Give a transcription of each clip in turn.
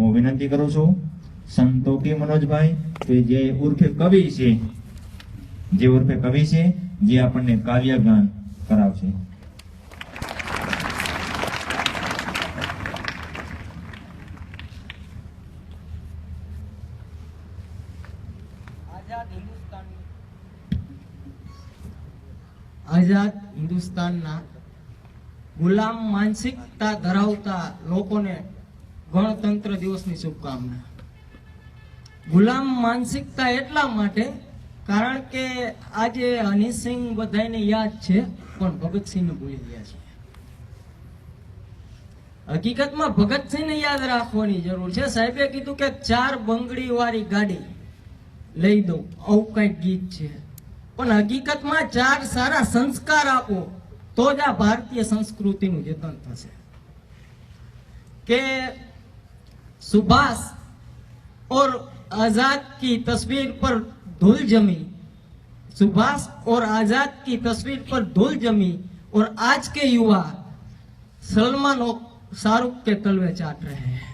હું વિનંતી કરું છું સંતોકી મનોજભાઈ કે જે ઉર્ફે કવિ છે, જે આપણને કાવ્ય ગાન કરાવશે. આઝાદ હિન્દુસ્તાનના ગુલામ માનસિકતા ધરાવતા લોકોને ગણતંત્ર દિવસની શુભકામના. ગુલામ માનસિકતા એટલા માટે કારણ કે આજે હનીસિંહ બધાને યાદ છે, પણ ભગતસિંહને ભૂલી ગયા છે. હકીકતમાં ભગતસિંહને યાદ રાખવાની જરૂર છે. સાહેબે કીધું કે 4 બંગડી વાળી ગાડી લઈ દો, આવું કઈક ગીત છે. પણ હકીકતમાં 4 સારા સંસ્કાર આપો તો જ આ ભારતીય સંસ્કૃતિનું જતન થશે. કે सुभाष और आजाद की तस्वीर पर धूल जमी, सुभाष और आजाद की तस्वीर पर धूल जमी और आज के युवा सलमान और शाहरुख के तलवे चाट रहे हैं.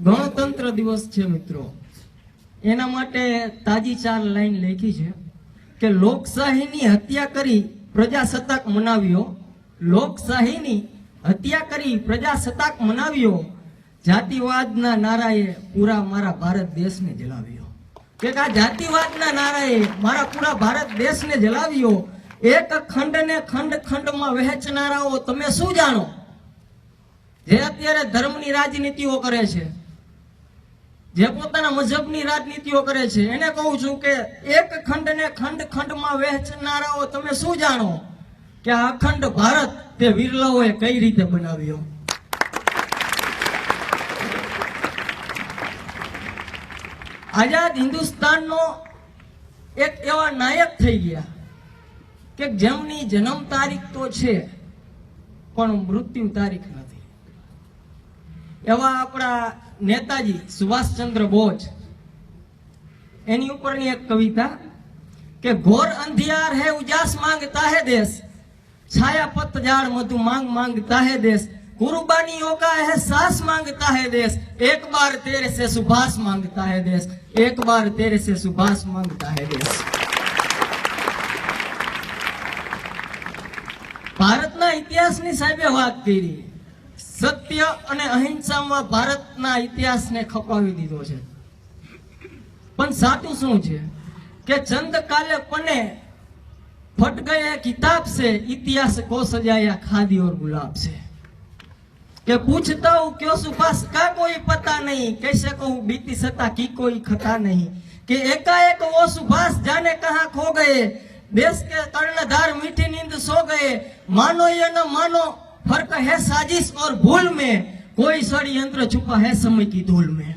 गणतंत्र दिवस છે મિત્રો, એના માટે તાજી 4 લાઈન લખી છે કે લોકશાહીની હત્યા કરી પ્રજાસત્તાક મનાવ્યો, લોકશાહીની હત્યા કરી પ્રજાસત્તાક મનાવ્યો, જાતિવાદના નારાએ પૂરા મારા ભારત દેશને જલાવ્યો. કે આ જાતિવાદના નારાએ મારા પૂરા ભારત દેશને જલાવ્યો. એક ખંડને ખંડ ખંડમાં વહેંચનારાઓ તમે શું જાણો? જે અત્યારે ધર્મની રાજનીતિઓ કરે છે, જે પોતાના મજહબની રાજનીતિઓ કરે છે, એને કહું છું કે એક ખંડને ખંડ ખંડમાં વહેંચનારાઓ તમે શું જાણો કે આ અખંડ ભારત તે વિરલાઓએ કઈ રીતે બનાવ્યો? આઝાદ હિન્દુસ્તાનનો એક એવા નાયક થઈ ગયા કે જેમની જન્મ તારીખ તો છે પણ મૃત્યુ તારીખ નથી. એવા આપણા नेताजी सुभाष चंद्र बोस, एनी ऊपरनी एक कविता के घोर अंधियार है उजास मांगता है देश, छाया पतझड़ मधु मांग मांगता है देश, कुर्बानियों का एहसास मांगता है देश, एक बार तेरे से सुभाष मांगता है देश, एक बार तेरे से सुभाष मांगता है देश. भारतना इतिहासनी साहेबे વાત કરી. सत्य અને અહિંસામાં ભારતના ઇતિહાસને ખપાવી દીધો છે. પણ સાચું શું છે કે ચંદ કાલે પને फट गए किताब से, इतिहास को सजाया खादी और गुलाब से. के पूछता हूँ क्यों सुभाष का कोई पता नहीं, कैसे कहूँ बीती सत्ता की कोई खता नहीं. कि एकाएक वो सुभाष जाने कहाँ खो गए, देश के कर्णधार मीठी नींद सो गए. मानो या न मानो फर्क है साजिश और भूल में, कोई षड्यंत्र छुपा है समय की धूल में.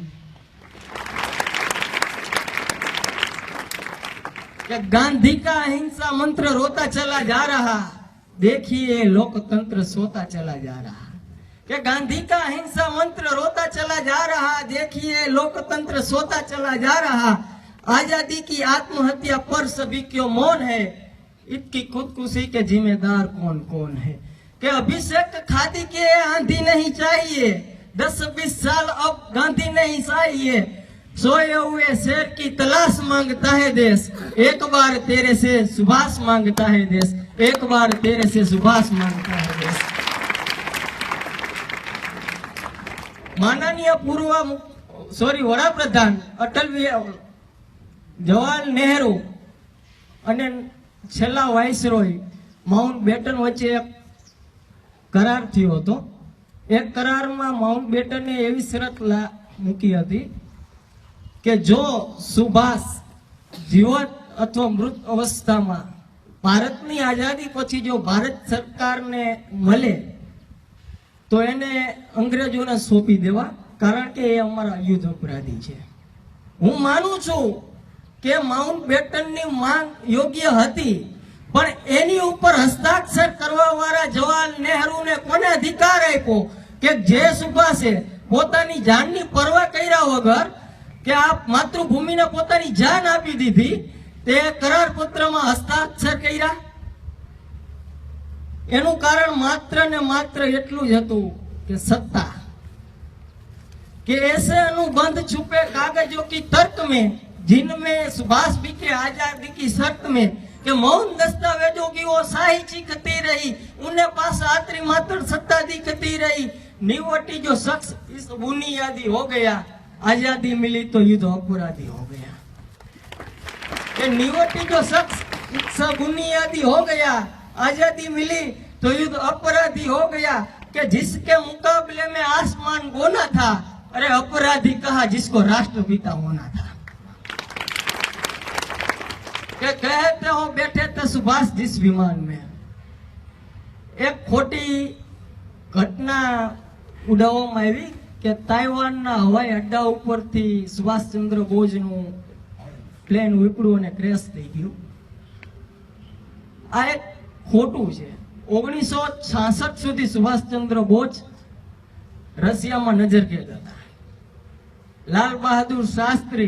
गांधी का अहिंसा मंत्र रोता चला जा रहा, देखिए लोकतंत्र सोता चला जा रहा. कि गांधी का अहिंसा मंत्र रोता चला जा रहा, देखिए लोकतंत्र सोता चला जा रहा. आजादी की आत्महत्या पर सभी क्यों मौन है, इसकी खुदकुशी के जिम्मेदार कौन कौन है. कि अभिषेक खादी के आंधी नहीं चाहिए, 10-20 साल अब गांधी नहीं चाहिए. सोए हुए शेर की तलाश मांगता है देश, एक बार तेरे से सुभाष मांगता है देश, एक बार तेरे से सुभाष मांगता है देश. माननीय पूर्व वडाप्रधान अटल जवाहरलाल नेहरू અને છેલ્લા વાઇસરોય માઉન્ટ બેટન વચ્ચે એક કરાર થયો હતો. એક કરારમાં માઉન્ટ બેટને એવી શરત મૂકી હતી કે જો સુભાષ જીવત અથવા મૃત અવસ્થામાં ભારતની આઝાદી પછી જો ભારત સરકારને મળે તો એને અંગ્રેજોને સોંપી દેવા, કારણ કે એ અમારા યુદ્ધ અપરાધી છે. હું માનું છું કે માઉન્ટ બેટનની માંગ યોગ્ય હતી, પણ એની ઉપર હસ્તાક્ષર કરવા વાળા જવાહરલાલ નહેરુને કોને અધિકાર આપ્યો કે જે સુભાષે પોતાની જાનની પરવા કર્યા વગર કે આ માતૃભૂમિને પોતાની જાન આપી દીધી, તે કરાર પત્રમાં હસ્તાક્ષર કર્યા. એનું કારણ માત્ર ને માત્ર એટલું જ હતું કે સત્તા, कि ऐसे अनुबंध छुपे कागजों की तर्क में जिनमें सुभाष बिके आजादी की शर्त में कि मौन दस्तावेजों की वो शाही चीखती रही, उन्हें पास आतरी मात्र सत्ता दिखती रही। निवटी जो शख्स इस बुनियादी हो गया, आजादी मिली तो युद्ध अपराधी हो गया। कि निवटी जो शख्स इस बुनियादी हो गया, आजादी मिली तो युद्ध अपराधी हो गया। कि जिसके मुकाबले में आसमान गोना था, अरे अपराधी कहा जिसको राष्ट्रपिता होना था। કે कहते हो बैठे थे सुभाष जिस विमान में, एक खोटी ઘટના ઉડાવવામાં આવી કે તાઇવાનના હવાઈ અડ્ડા ઉપરથી સુભાષચંદ્ર બોઝનું પ્લેન ઉપડ્યું અને ક્રેશ થઈ ગયું। આ એક ખોટું છે। 1966 સુધી સુભાષચંદ્ર બોઝ રશિયામાં નજરકેદ હતા। લાલ બહાદુર શાસ્ત્રી,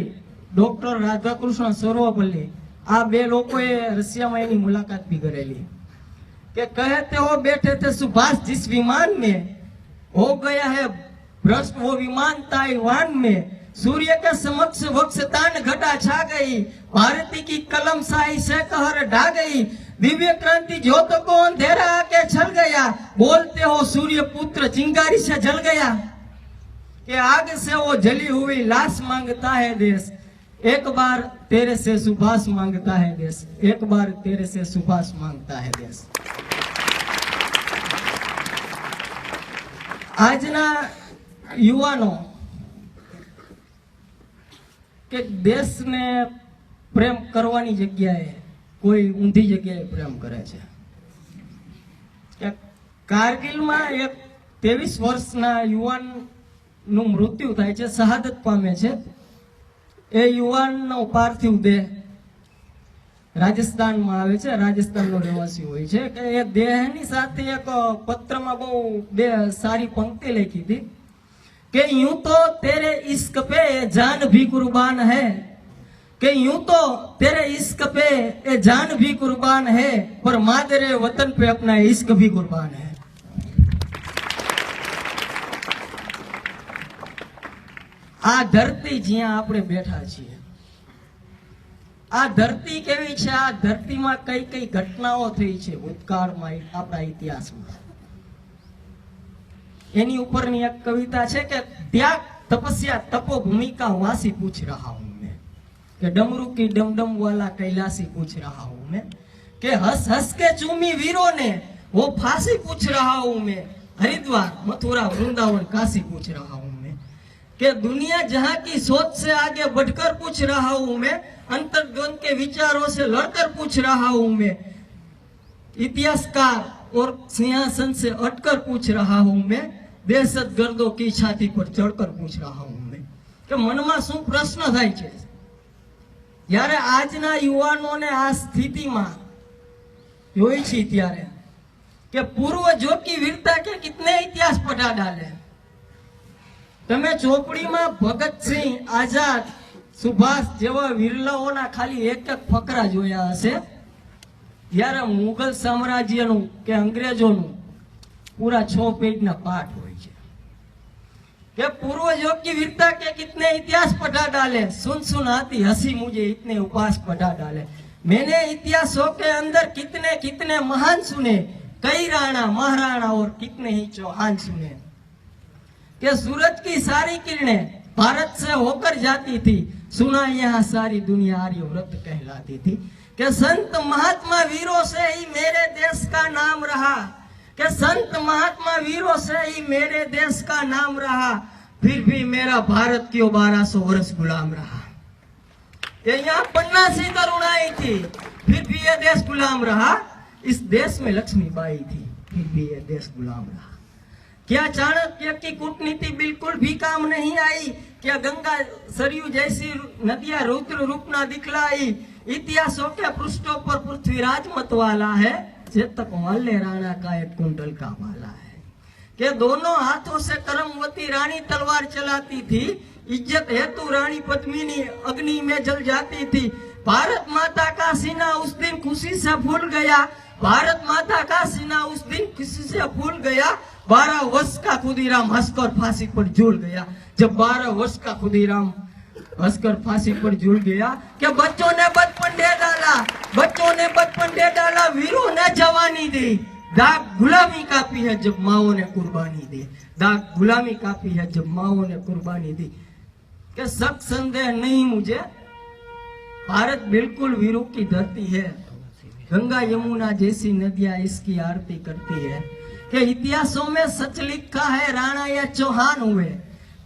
ડોક્ટર રાધાકૃષ્ણ સર્વપલ્લી, આ બે લોકોએ રશિયામાં એની મુલાકાત भी કરેલી। कि कहते हो बैठे थे सुभाष जिस विमान में, हो गया है भ्रष्ट वो विमान ताइवान में। सूर्य के समक्ष वक्षतान घटा छा गई, भारती की कलम शाही से कहर ढा गई। दिव्य क्रांति ज्योत को अंधेरा आके छल गया, बोलते हो सूर्य पुत्र चिंगारी से जल गया। कि आग से वो जली हुई लाश मांगता है देश, एक बार तेरे से सुभाष मांगता है देश, एक बार तेरे से सुभाष मांगता है देश। આજના યુવાનો કે દેશને પ્રેમ કરવાની જગ્યાએ કોઈ ઊંધી જગ્યાએ પ્રેમ કરે છે। કે કારગિલમાં એક 23 વર્ષના યુવાનનું મૃત્યુ થાય છે, શહાદત પામે છે। એ યુવાનનો પાર્થિવ દેહ રાજસ્થાનમાં આવે છે, રાજસ્થાનનો રહેવાસી હોય છે। કે એ દેહની સાથે એક પત્રમાં બહુ બે સારી પંક્તિ લખી હતી કે यूं तो तेरे इश्क पे जान भी कुर्बान है, कि यूं तो तेरे इश्क पे ये जान भी कुर्बान है, पर मादरे वतन पे अपना इश्क भी कुर्बान है। આ ધરતી જ્યાં આપણે બેઠા છીએ, આ ધરતી કેવી છે, આ ધરતીમાં કઈ કઈ ઘટનાઓ થઈ છે ભૂતકાળમાં, આપણા ઇતિહાસમાં, એની ઉપરની એક કવિતા છે કે ત્યાગ તપસ્યા તપોભૂમि का वासी पूछ रहा हूं मैं, કે डमरू की डमडम वाला कैलासी पूछ रहा हूं मैं, કે हंस हंस के चूमी वीरों ने वो फांसी पूछ रहा हूं मैं, हरिद्वार मथुरा वृंदावन काशी पूछ रहा हूं मैं, कि दुनिया जहां की सोच से आगे बढ़कर पूछ रहा हूं मैं, अंतर्द्वंद के विचारों से लड़कर पूछ रहा हूं मैं, इतिहासकार और सिंहासन से अटकर पूछ रहा हूं मैं, दहशत गर्दों की छाती पर चढ़कर पूछ रहा हूं मैं। કે મનમાં શું પ્રશ્ન થાય છે જ્યારે આજના યુવાનોને આ સ્થિતિમાં જોઈ છે, ત્યારે કે પૂર્વજો की वीरता के कितने इतिहास पढ़ा डाले। તમે ચોપડીમાં ભગતસિંહ, આઝાદ, સુભાષ જેવા વીરલાઓના ખાલી એક એક ફકરા જોયા હશે, જ્યારે મુગલ સામ્રાજ્યનું કે અંગ્રેજોનું પૂરા 6 પેજના પાઠ હોય છે। કે पूर्वजों की वीरता के कितने इतिहास पढ़ा डाले, सुन सुन आती हंसी मुझे इतने उपास पढ़ा डाले। मैंने इतिहासों के अंदर कितने कितने महान सुने, कई राणा महाराणा और कितने ही चौहान सुने। कि सूरज की सारी किरणें भारत से होकर जाती थी, सुना यहाँ सारी दुनिया आर्यव्रत कहलाती थी। कि संत महात्मा वीरों से ही मेरे देश का नाम रहा, कि संत महात्मा वीरों से ही मेरे देश का नाम रहा, फिर भी मेरा भारत क्यों 1200 वर्ष गुलाम रहा। कि यहाँ पन्ना से तरुणाई थी, फिर भी ये देश गुलाम रहा, इस देश में लक्ष्मीबाई थी, फिर भी ये देश गुलाम रहा। क्या चाणक्य की कूटनीति बिल्कुल भी काम नहीं आई, क्या गंगा सरयू जैसी नदियां रुद्र रूप ना दिखलाई। इतिहासों के पृष्ठों पर पृथ्वीराज मतवाला है, चेतक वाले राणा का एक कुंडल का माला है। कि दोनों हाथों से करमवती रानी तलवार चलाती थी, इज्जत हेतु रानी पद्मिनी अग्नि में जल जाती थी। भारत माता का सीना उस दिन खुशी से फूल गया, भारत माता का सीना उस दिन उससे भूल गया, 12 वर्ष का खुदीराम हंसकर फांसी पर झूल गया। जब 12 वर्ष का खुदीराम हंसकर फांसी पर झूल गया कि बच्चों ने बचपन दे डाला, बच्चों ने बचपन दे डाला, वीरों ने जवानी दी, दाग गुलामी कापी है जब माओ ने कुर्बानी दी, दाग गुलामी कापी है जब माओ ने कुर्बानी दी। कि शक संदेह नहीं मुझे, भारत बिल्कुल वीरों की धरती है, गंगा यमुना जैसी नदियां इसकी आरती करती है। कि इतिहासों में सच लिखा है राणा या चौहान हुए,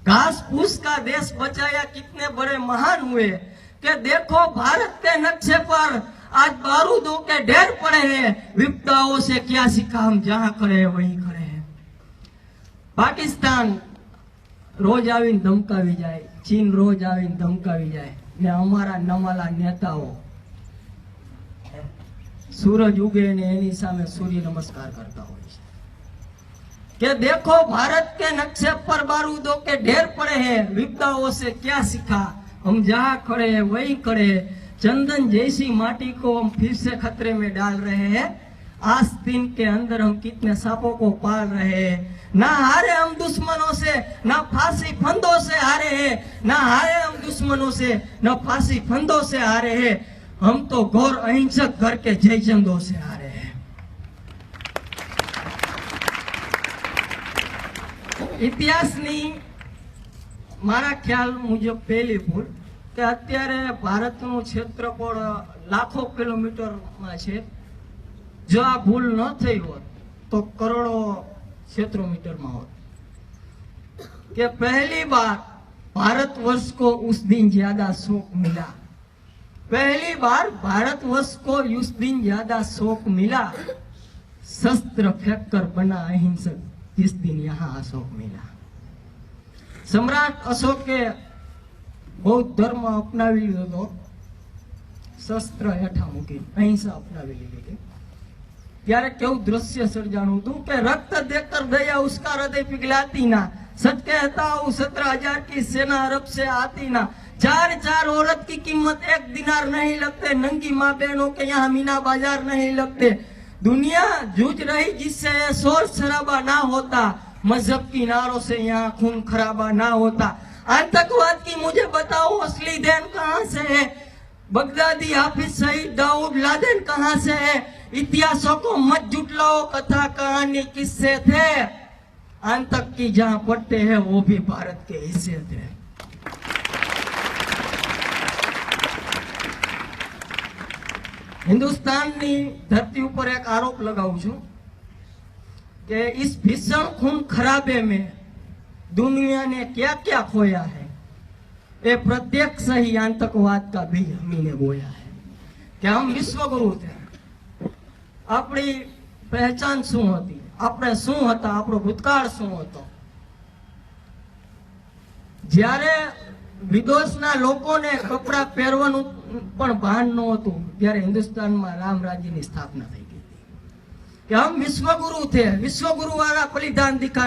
घास फूस का देश बचाया कितने बड़े महान हुए। कि देखो भारत के नक्शे पर आज बारूदों के ढेर पड़े हैं, विपदाओं से क्या सीखा हम जहां खड़े हैं वहीं खड़े हैं। पाकिस्तान रोज आવીને ધમકાવી જાય, ચીન રોજ આવીને ધમકાવી જાય ને અમારા નમાલા નેતાઓ सूरज उगे ने एनी सामे सूर्य नमस्कार करता હોય છે। कि देखो भारत के नक्शे पर बारूदों के ढेर पड़े हैं, विपदाओं से क्या सीखा हम जहां खड़े हैं वहीं खड़े हैं। चंदन जैसी माटी को हम फिर से खतरे में डाल रहे हैं, आस्तीन के अंदर हम कितने सांपों को पाल रहे हैं। ना हारे हम दुश्मनों से, ना फांसी फंदों से हारे हैं, ना हारे हम दुश्मनों से, ना फांसी फंदों से हारे हैं, हम तो घोर अहिंसक घर के जयचंदों से हारे हैं। ઇતિહાસની મારા ખ્યાલ મુજબ પહેલી ભૂલ કે અત્યારે ભારતનું ક્ષેત્રફળ લાખો કિલોમીટરમાં છે, જો આ ભૂલ ન થઈ હોત તો કરોડો क्षेत्रोमीटરમાં હોત। कि पहली बार भारतवर्ष को उस दिन ज्यादा शोक मिला, पहली बार भारतवर्ष को उस दिन ज्यादा शोक मिला, शस्त्र फेंक कर बना अहिंसक जिस दिन यहाँ अशोक मिला। सम्राट अशोके बौद्ध धर्म अपनावी लीधो, शस्त्र हेठा मूकी अहिंसा अपनावी लीधी। ત્યારે કેવું દ્રશ્ય સર્જાણું હતું કે રક્ત દેकर दया उसका हृदय पिघलाती ना, सच कहता हूँ 17,000 की सेना अरब से आती ना, 4 औरत की कीमत 1 दिनार नहीं लगते, नंगी माँ बहनों के यहाँ मीना बाजार नहीं लगते। दुनिया जूझ रही जिससे शोर शराबा ना होता, मजहब की नारों से यहाँ खून खराबा ना होता। आतंकवाद की मुझे बताओ असली देन कहाँ से है, बगदादी हाफिज सईद दाऊद लादेन कहाँ से है। इतिहासों को मत जुटलाओ, कथा कहानी किससे थे, आतंक की जहां पट्टे हैं वो भी भारत के हिस्से थे। हिंदुस्तान की धरती पर एक आरोप लगाऊं छू कि इस भीषण खून खराबे में दुनिया ने क्या क्या खोया है, ये प्रत्यक्ष ही आतंकवाद का भी हमने बोया है। कि हम विश्वगुरु थे, अपनी पहचान शू थी, આપણે શું હતા, આપણો ભૂતકાળ શું હતો। જ્યારે વિદેશના લોકોને કપડા પહેરવાનું પણ ભાન નહોતું, ત્યારે હિન્દુસ્તાનમાં રામ રાજ્યની સ્થાપના થઈ ગઈ। कि हम विश्वगुरु थे, विश्वगुरु वाला बलिदान दिखा